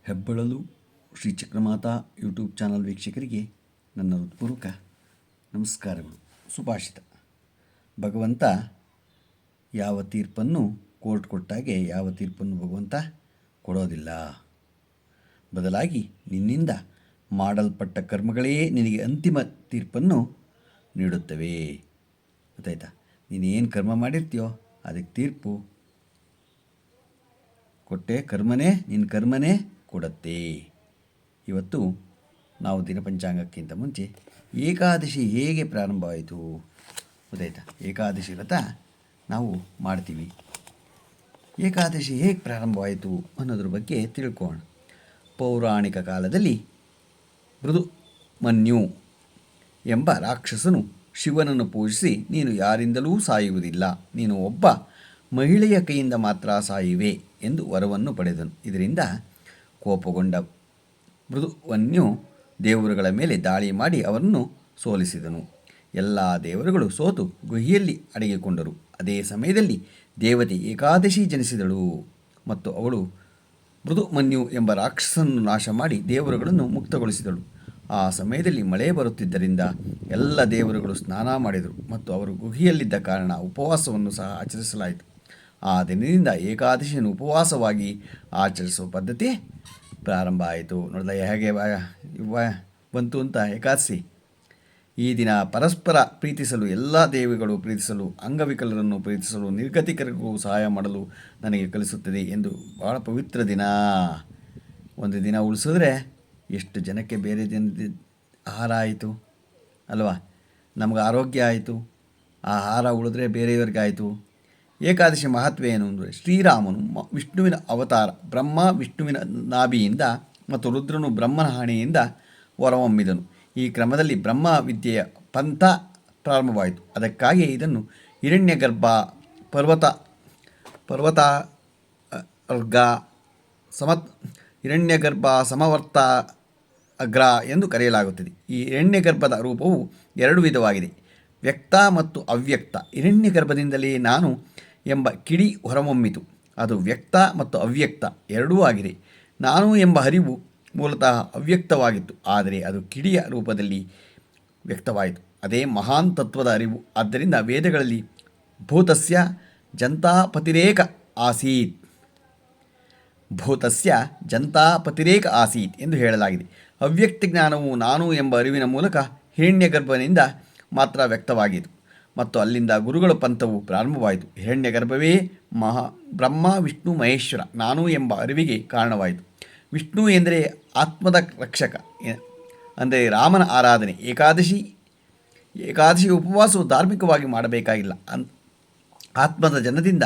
ಹೆಬ್ಬಳಲು Shri Chakramata YouTube channel ವೀಕ್ಷಕರಿಗೆ ನನ್ನ ಹೃತ್ಪೂರ್ವಕ ನಮಸ್ಕಾರಗಳು. ಸುಭಾಷಿತ. ಭಗವಂತ ಯಾವ ತೀರ್ಪನ್ನು ಕೋರ್ಟ್ ಕೊಟ್ಟಾಗೆ ಯಾವ ತೀರ್ಪನ್ನು ಭಗವಂತ ಕೊಡೋದಿಲ್ಲ. ಬದಲಾಗಿ ನಿನ್ನಿಂದ ಮಾಡಲ್ಪಟ್ಟ ಕರ್ಮಗಳೇ ನಿನಗೆ ಅಂತಿಮ ತೀರ್ಪನ್ನು ನೀಡುತ್ತವೆ. ಗೊತ್ತಾಯ್ತಾ? ನೀನೇನು ಕರ್ಮ ಮಾಡಿರ್ತೀಯೋ ಅದಕ್ಕೆ ತೀರ್ಪು ಕೊಟ್ಟೆ ನಿನ್ನ ಕರ್ಮನೇ ಕೊಡುತ್ತೆ. ಇವತ್ತು ನಾವು ದಿನಪಂಚಾಂಗಕ್ಕಿಂತ ಮುಂಚೆ ಏಕಾದಶಿ ಹೇಗೆ ಪ್ರಾರಂಭವಾಯಿತು ಗೊತ್ತಾಯ್ತಾ? ಏಕಾದಶಿ ವ್ರತ ನಾವು ಮಾಡ್ತೀವಿ. ಏಕಾದಶಿ ಹೇಗೆ ಪ್ರಾರಂಭವಾಯಿತು ಅನ್ನೋದ್ರ ಬಗ್ಗೆ ತಿಳ್ಕೊಳ್ಳೋಣ. ಪೌರಾಣಿಕ ಕಾಲದಲ್ಲಿ ಮೃದುಮನ್ಯು ಎಂಬ ರಾಕ್ಷಸನು ಶಿವನನ್ನು ಪೂಜಿಸಿ, ನೀನು ಯಾರಿಂದಲೂ ಸಾಯುವುದಿಲ್ಲ, ನೀನು ಒಬ್ಬ ಮಹಿಳೆಯ ಕೈಯಿಂದ ಮಾತ್ರ ಸಾಯುವೆ ಎಂದು ವರವನ್ನು ಪಡೆದನು. ಇದರಿಂದ ಕೋಪಗೊಂಡ ಮೃದುಮನ್ಯು ದೇವರುಗಳ ಮೇಲೆ ದಾಳಿ ಮಾಡಿ ಅವರನ್ನು ಸೋಲಿಸಿದನು. ಎಲ್ಲ ದೇವರುಗಳು ಸೋತು ಗುಹೆಯಲ್ಲಿ ಅಡಗಿಕೊಂಡರು. ಅದೇ ಸಮಯದಲ್ಲಿ ದೇವತೆ ಏಕಾದಶಿ ಜನಿಸಿದಳು ಮತ್ತು ಅವಳು ಮೃದುಮನ್ಯು ಎಂಬ ರಾಕ್ಷಸನನ್ನು ನಾಶ ಮಾಡಿ ದೇವರುಗಳನ್ನು ಮುಕ್ತಗೊಳಿಸಿದಳು. ಆ ಸಮಯದಲ್ಲಿ ಮಳೆ ಬರುತ್ತಿದ್ದರಿಂದ ಎಲ್ಲ ದೇವರುಗಳು ಸ್ನಾನ ಮಾಡಿದರು ಮತ್ತು ಅವರು ಗುಹೆಯಲ್ಲಿದ್ದ ಕಾರಣ ಉಪವಾಸವನ್ನು ಸಹ ಆಚರಿಸಲಾಯಿತು. ಆ ದಿನದಿಂದ ಏಕಾದಶಿಯನ್ನು ಉಪವಾಸವಾಗಿ ಆಚರಿಸುವ ಪದ್ಧತಿ ಪ್ರಾರಂಭ ಆಯಿತು. ನೋಡಿದ ಹೇಗೆ ಬಂತು ಅಂತ ಏಕಾದಶಿ. ಈ ದಿನ ಪರಸ್ಪರ ಪ್ರೀತಿಸಲು, ಎಲ್ಲ ದೇವಿಗಳು ಪ್ರೀತಿಸಲು, ಅಂಗವಿಕಲರನ್ನು ಪ್ರೀತಿಸಲು, ನಿರ್ಗತಿಕರಿಗೂ ಸಹಾಯ ಮಾಡಲು ನನಗೆ ಕಲಿಸುತ್ತದೆ ಎಂದು ಬಹಳ ಪವಿತ್ರ ದಿನ. ಒಂದು ದಿನ ಉಳಿಸಿದ್ರೆ ಎಷ್ಟು ಜನಕ್ಕೆ ಬೇರೆ ದಿನದ ಆಹಾರ ಆಯಿತು ಅಲ್ವಾ? ನಮಗೆ ಆರೋಗ್ಯ ಆಯಿತು. ಆಹಾರ ಉಳಿದ್ರೆ ಬೇರೆಯವರಿಗಾಯಿತು. ಏಕಾದಶಿ ಮಹತ್ವ ಏನು ಅಂದರೆ, ಶ್ರೀರಾಮನು ವಿಷ್ಣುವಿನ ಅವತಾರ. ಬ್ರಹ್ಮ ವಿಷ್ಣುವಿನ ನಾಭಿಯಿಂದ ಮತ್ತು ರುದ್ರನು ಬ್ರಹ್ಮನ ಹಣೆಯಿಂದ ಹೊರಹೊಮ್ಮಿದನು. ಈ ಕ್ರಮದಲ್ಲಿ ಬ್ರಹ್ಮ ವಿದ್ಯೆಯ ಪಂಥ ಪ್ರಾರಂಭವಾಯಿತು. ಅದಕ್ಕಾಗಿ ಇದನ್ನು ಹಿರಣ್ಯಗರ್ಭ ಪರ್ವತ ಹಿರಣ್ಯಗರ್ಭ ಸಮವರ್ತ ಅಗ್ರ ಎಂದು ಕರೆಯಲಾಗುತ್ತದೆ. ಈ ಹಿರಣ್ಯಗರ್ಭದ ರೂಪವು ಎರಡು ವಿಧವಾಗಿದೆ, ವ್ಯಕ್ತ ಮತ್ತು ಅವ್ಯಕ್ತ. ಹಿರಣ್ಯಗರ್ಭದಿಂದಲೇ ನಾನು ಎಂಬ ಕಿಡಿ ಹೊರಹೊಮ್ಮಿತು. ಅದು ವ್ಯಕ್ತ ಮತ್ತು ಅವ್ಯಕ್ತ ಎರಡೂ ಆಗಿದೆ. ನಾನು ಎಂಬ ಅರಿವು ಮೂಲತಃ ಅವ್ಯಕ್ತವಾಗಿತ್ತು, ಆದರೆ ಅದು ಕಿಡಿಯ ರೂಪದಲ್ಲಿ ವ್ಯಕ್ತವಾಯಿತು. ಅದೇ ಮಹಾನ್ ತತ್ವದ ಅರಿವು. ಆದ್ದರಿಂದ ವೇದಗಳಲ್ಲಿ ಭೂತಸ್ಯ ಜಂತಾಪತಿರೇಕ ಆಸೀತ್ ಎಂದು ಹೇಳಲಾಗಿದೆ. ಅವ್ಯಕ್ತ ಜ್ಞಾನವು ನಾನು ಎಂಬ ಅರಿವಿನ ಮೂಲಕ ಹಿರಣ್ಯಗರ್ಭನಿಂದ ಮಾತ್ರ ವ್ಯಕ್ತವಾಗಿತ್ತು ಮತ್ತು ಅಲ್ಲಿಂದ ಗುರುಗಳ ಪಂಥವು ಪ್ರಾರಂಭವಾಯಿತು. ಹಿರಣ್ಯಗರ್ಭವೇ ಬ್ರಹ್ಮ ವಿಷ್ಣು ಮಹೇಶ್ವರ ನಾನು ಎಂಬ ಅರಿವಿಗೆ ಕಾರಣವಾಯಿತು. ವಿಷ್ಣು ಎಂದರೆ ಆತ್ಮದ ರಕ್ಷಕ, ಅಂದರೆ ರಾಮನ ಆರಾಧನೆ. ಏಕಾದಶಿ ಉಪವಾಸವು ಧಾರ್ಮಿಕವಾಗಿ ಮಾಡಬೇಕಾಗಿಲ್ಲ. ಆತ್ಮದ ಜನದಿಂದ,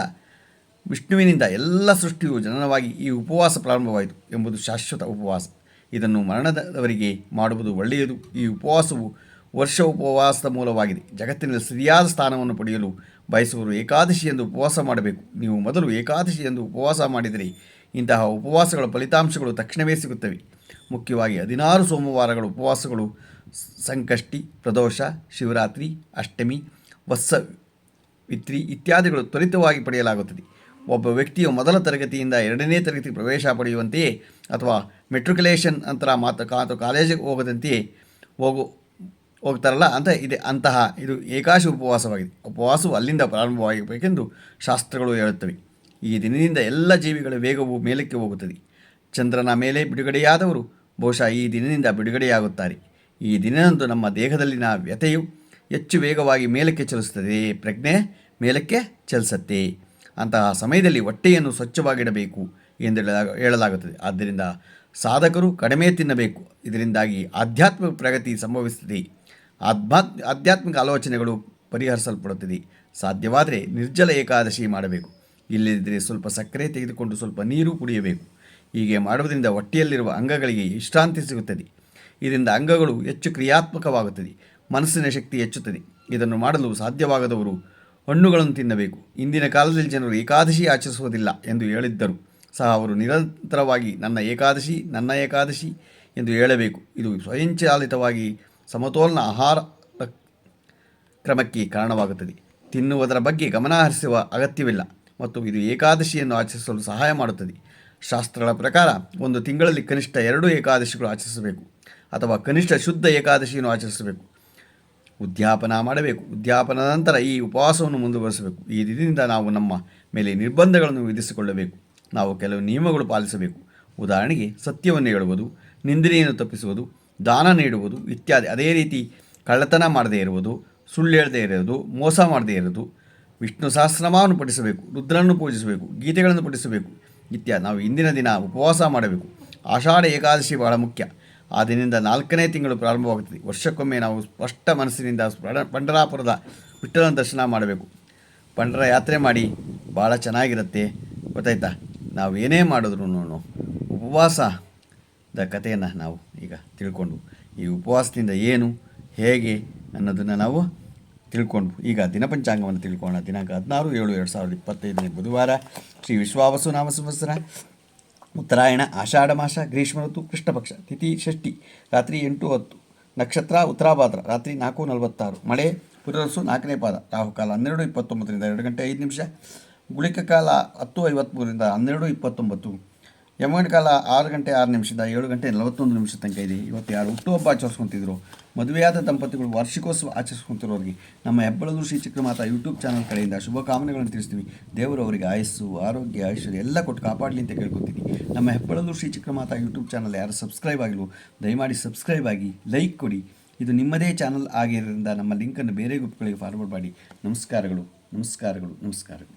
ವಿಷ್ಣುವಿನಿಂದ ಎಲ್ಲ ಸೃಷ್ಟಿಯು ಜನನವಾಗಿ ಈ ಉಪವಾಸ ಪ್ರಾರಂಭವಾಯಿತು ಎಂಬುದು ಶಾಶ್ವತ ಉಪವಾಸ. ಇದನ್ನು ಮರಣದವರಿಗೆ ಮಾಡುವುದು ಒಳ್ಳೆಯದು. ಈ ಉಪವಾಸವು ವರ್ಷ ಉಪವಾಸದ ಮೂಲವಾಗಿದೆ. ಜಗತ್ತಿನಲ್ಲಿ ಸರಿಯಾದ ಸ್ಥಾನವನ್ನು ಪಡೆಯಲು ಬಯಸುವರು ಏಕಾದಶಿ ಎಂದು ಉಪವಾಸ ಮಾಡಬೇಕು. ನೀವು ಮೊದಲು ಏಕಾದಶಿ ಎಂದು ಉಪವಾಸ ಮಾಡಿದರೆ ಇಂತಹ ಉಪವಾಸಗಳ ಫಲಿತಾಂಶಗಳು ತಕ್ಷಣವೇ ಸಿಗುತ್ತವೆ. ಮುಖ್ಯವಾಗಿ 16 ಸೋಮವಾರಗಳ ಉಪವಾಸಗಳು, ಸಂಕಷ್ಟಿ, ಪ್ರದೋಷ, ಶಿವರಾತ್ರಿ, ಅಷ್ಟಮಿ, ವತ್ಸವಿತ್ರಿ ಇತ್ಯಾದಿಗಳು ತ್ವರಿತವಾಗಿ ಪಡೆಯಲಾಗುತ್ತದೆ. ಒಬ್ಬ ವ್ಯಕ್ತಿಯು ಮೊದಲ ತರಗತಿಯಿಂದ 2ನೇ ತರಗತಿ ಪ್ರವೇಶ ಪಡೆಯುವಂತೆಯೇ ಅಥವಾ ಮೆಟ್ರಿಕ್ಯುಲೇಷನ್ ನಂತರ ಕಾಲೇಜಿಗೆ ಹೋಗದಂತೆಯೇ ಹೋಗ್ತಾರಲ್ಲ ಇದು ಏಕಾದಶಿ ಉಪವಾಸವಾಗಿದೆ. ಉಪವಾಸವು ಅಲ್ಲಿಂದ ಪ್ರಾರಂಭವಾಗಬೇಕೆಂದು ಶಾಸ್ತ್ರಗಳು ಹೇಳುತ್ತವೆ. ಈ ದಿನದಿಂದ ಎಲ್ಲ ಜೀವಿಗಳ ವೇಗವು ಮೇಲಕ್ಕೆ ಹೋಗುತ್ತದೆ. ಚಂದ್ರನ ಮೇಲೆ ಬಿಡುಗಡೆಯಾದವರು ಬಹುಶಃ ಈ ದಿನದಿಂದ ಬಿಡುಗಡೆಯಾಗುತ್ತಾರೆ. ಈ ದಿನದಂದು ನಮ್ಮ ದೇಹದಲ್ಲಿನ ವ್ಯಥೆಯು ಹೆಚ್ಚು ವೇಗವಾಗಿ ಮೇಲಕ್ಕೆ ಚಲಿಸುತ್ತದೆ, ಪ್ರಜ್ಞೆ ಮೇಲಕ್ಕೆ ಚಲಿಸುತ್ತೆ. ಅಂತಹ ಸಮಯದಲ್ಲಿ ಹೊಟ್ಟೆಯನ್ನು ಸ್ವಚ್ಛವಾಗಿಡಬೇಕು ಎಂದು ಹೇಳಲಾಗುತ್ತದೆ. ಆದ್ದರಿಂದ ಸಾಧಕರು ಕಡಿಮೆ ತಿನ್ನಬೇಕು. ಇದರಿಂದಾಗಿ ಆಧ್ಯಾತ್ಮಿಕ ಪ್ರಗತಿ ಸಂಭವಿಸುತ್ತದೆ. ಆಧ್ಯಾತ್ಮಿಕ ಆಲೋಚನೆಗಳು ಪರಿಹರಿಸಲ್ಪಡುತ್ತದೆ. ಸಾಧ್ಯವಾದರೆ ನಿರ್ಜಲ ಏಕಾದಶಿ ಮಾಡಬೇಕು. ಇಲ್ಲದಿದ್ದರೆ ಸ್ವಲ್ಪ ಸಕ್ಕರೆ ತೆಗೆದುಕೊಂಡು ಸ್ವಲ್ಪ ನೀರು ಕುಡಿಯಬೇಕು. ಹೀಗೆ ಮಾಡುವುದರಿಂದ ಹೊಟ್ಟೆಯಲ್ಲಿರುವ ಅಂಗಗಳಿಗೆ ವಿಶ್ರಾಂತಿ ಸಿಗುತ್ತದೆ. ಇದರಿಂದ ಅಂಗಗಳು ಹೆಚ್ಚು ಕ್ರಿಯಾತ್ಮಕವಾಗುತ್ತದೆ, ಮನಸ್ಸಿನ ಶಕ್ತಿ ಹೆಚ್ಚುತ್ತದೆ. ಇದನ್ನು ಮಾಡಲು ಸಾಧ್ಯವಾಗದವರು ಹಣ್ಣುಗಳನ್ನು ತಿನ್ನಬೇಕು. ಇಂದಿನ ಕಾಲದಲ್ಲಿ ಜನರು ಏಕಾದಶಿ ಆಚರಿಸುವುದಿಲ್ಲ ಎಂದು ಹೇಳಿದ್ದರೂ ಸಹ ಅವರು ನಿರಂತರವಾಗಿ ನನ್ನ ಏಕಾದಶಿ ಎಂದು ಹೇಳಬೇಕು. ಇದು ಸ್ವಯಂಚಾಲಿತವಾಗಿ ಸಮತೋಲನ ಆಹಾರ ಕ್ರಮಕ್ಕೆ ಕಾರಣವಾಗುತ್ತದೆ. ತಿನ್ನುವುದರ ಬಗ್ಗೆ ಗಮನ ಹರಿಸುವ ಅಗತ್ಯವಿಲ್ಲ ಮತ್ತು ಇದು ಏಕಾದಶಿಯನ್ನು ಆಚರಿಸಲು ಸಹಾಯ ಮಾಡುತ್ತದೆ. ಶಾಸ್ತ್ರಗಳ ಪ್ರಕಾರ ಒಂದು ತಿಂಗಳಲ್ಲಿ ಕನಿಷ್ಠ 2 ಏಕಾದಶಿಗಳು ಆಚರಿಸಬೇಕು ಅಥವಾ ಕನಿಷ್ಠ ಶುದ್ಧ ಏಕಾದಶಿಯನ್ನು ಆಚರಿಸಬೇಕು. ಉದ್ಯಾಪನ ಮಾಡಬೇಕು. ಉದ್ಯಾಪನದ ನಂತರ ಈ ಉಪವಾಸವನ್ನು ಮುಂದುವರಿಸಬೇಕು. ಈ ದಿನದಿಂದ ನಾವು ನಮ್ಮ ಮೇಲೆ ನಿರ್ಬಂಧಗಳನ್ನು ವಿಧಿಸಿಕೊಳ್ಳಬೇಕು. ನಾವು ಕೆಲವು ನಿಯಮಗಳು ಪಾಲಿಸಬೇಕು. ಉದಾಹರಣೆಗೆ ಸತ್ಯವನ್ನು ಹೇಳುವುದು, ನಿಂದನೆಯನ್ನು ತಪ್ಪಿಸುವುದು, ದಾನ ನೀಡುವುದು ಇತ್ಯಾದಿ. ಅದೇ ರೀತಿ ಕಳ್ಳತನ ಮಾಡದೇ ಇರುವುದು, ಸುಳ್ಳು ಹೇಳದೇ ಇರುವುದು, ಮೋಸ ಮಾಡದೇ ಇರುವುದು, ವಿಷ್ಣು ಸಹಸ್ರನಾಮವನ್ನು ಪಠಿಸಬೇಕು, ರುದ್ರನ್ನು ಪೂಜಿಸಬೇಕು, ಗೀತೆಗಳನ್ನು ಪಠಿಸಬೇಕು ಇತ್ಯಾದಿ. ನಾವು ಇಂದಿನ ದಿನ ಉಪವಾಸ ಮಾಡಬೇಕು. ಆಷಾಢ ಏಕಾದಶಿ ಬಹಳ ಮುಖ್ಯ. ಆ ದಿನದಿಂದ 4ನೇ ತಿಂಗಳು ಪ್ರಾರಂಭವಾಗುತ್ತದೆ. ವರ್ಷಕ್ಕೊಮ್ಮೆ ನಾವು ಸ್ಪಷ್ಟ ಮನಸ್ಸಿನಿಂದ ಪಂಢರಾಪುರದ ವಿಠ್ಠಲನ ದರ್ಶನ ಮಾಡಬೇಕು. ಪಂಢರ ಯಾತ್ರೆ ಮಾಡಿ ಭಾಳ ಚೆನ್ನಾಗಿರುತ್ತೆ, ಗೊತ್ತಾಯ್ತಾ. ನಾವು ಏನೇ ಮಾಡಿದ್ರು ಉಪವಾಸದ ಕಥೆಯನ್ನು ನಾವು ಈಗ ತಿಳ್ಕೊಂಡು, ಈ ಉಪವಾಸದಿಂದ ಏನು ಹೇಗೆ ಅನ್ನೋದನ್ನು ನಾವು ತಿಳ್ಕೊಂಡು ಈಗ ದಿನಪಂಚಾಂಗವನ್ನು ತಿಳ್ಕೊಳ್ಳೋಣ. ದಿನಾಂಕ 16/7/2025 ಬುಧವಾರ, ಶ್ರೀ ವಿಶ್ವಾವಸು ನಾಮ ಸಂವತ್ಸರ, ಉತ್ತರಾಯಣ, ಆಷಾಢ ಮಾಸ, ಗ್ರೀಷ್ಮ ಋತು, ಕೃಷ್ಣಪಕ್ಷ, ತಿಥಿ ಷಷ್ಠಿ, ರಾತ್ರಿ 8:10, ನಕ್ಷತ್ರ ಉತ್ತರಾಭಾದ್ರ, ರಾತ್ರಿ 4:46, ಮಳೆ ಪುನರ್ವಸು 4ನೇ ಪಾದ, ರಾಹುಕಾಲ 12:29 2 ಗಂಟೆ 5 ನಿಮಿಷ, ಗುಳಿಕ ಕಾಲ 10:53 12:29, ಯಮಗಂಡ ಕಾಲ 6 ಗಂಟೆ 6 ನಿಮಿಷದಿಂದ 7 ಗಂಟೆ 41 ನಿಮಿಷ ತನಕ ಇದೆ. ಇವತ್ತು ಯಾರು ಹುಟ್ಟುಹಬ್ಬ ಆಚರಿಸ್ಕೊತಿದ್ರು, ಮದುವೆಯಾದ ದಂಪತಿಗಳು ವಾರ್ಷಿಕೋತ್ಸವ ಆಚರಿಸ್ಕೊತಿರೋರಿಗೆ ನಮ್ಮ ಹೆಬ್ಬಳೂರು ಶ್ರೀ ಚಕ್ರಮಾತಾ ಯೂಟ್ಯೂಬ್ ಚಾನಲ್ ಕಡೆಯಿಂದ ಶುಭಕಾಮನೆಗಳನ್ನು ತಿಳಿಸ್ತೀವಿ. ದೇವರು ಅವರಿಗೆ ಆಯಸ್ಸು, ಆರೋಗ್ಯ, ಐಶ್ವರ್ಯ ಎಲ್ಲ ಕೊಟ್ಟು ಕಾಪಾಡಲಿ ಅಂತ ಕೇಳ್ಕೊತೀನಿ. ನಮ್ಮ ಹೆಬ್ಬಳೂರು ಶ್ರೀ ಚಕ್ರಮಾತಾ ಯೂಟ್ಯೂಬ್ ಚಾನಲ್ ಯಾರು ಸಬ್ಸ್ಕ್ರೈಬ್ ಆಗಿಲ್ವೋ ದಯಮಾಡಿ ಸಬ್ಸ್ಕ್ರೈಬ್ ಆಗಿ, ಲೈಕ್ ಕೊಡಿ. ಇದು ನಿಮ್ಮದೇ ಚಾನಲ್ ಆಗಿರೋದ್ರಿಂದ ನಮ್ಮ ಲಿಂಕನ್ನು ಬೇರೆ ಗ್ರೂಪ್ಗಳಿಗೆ ಫಾರ್ವರ್ಡ್ ಮಾಡಿ. ನಮಸ್ಕಾರಗಳು, ನಮಸ್ಕಾರಗಳು, ನಮಸ್ಕಾರಗಳು.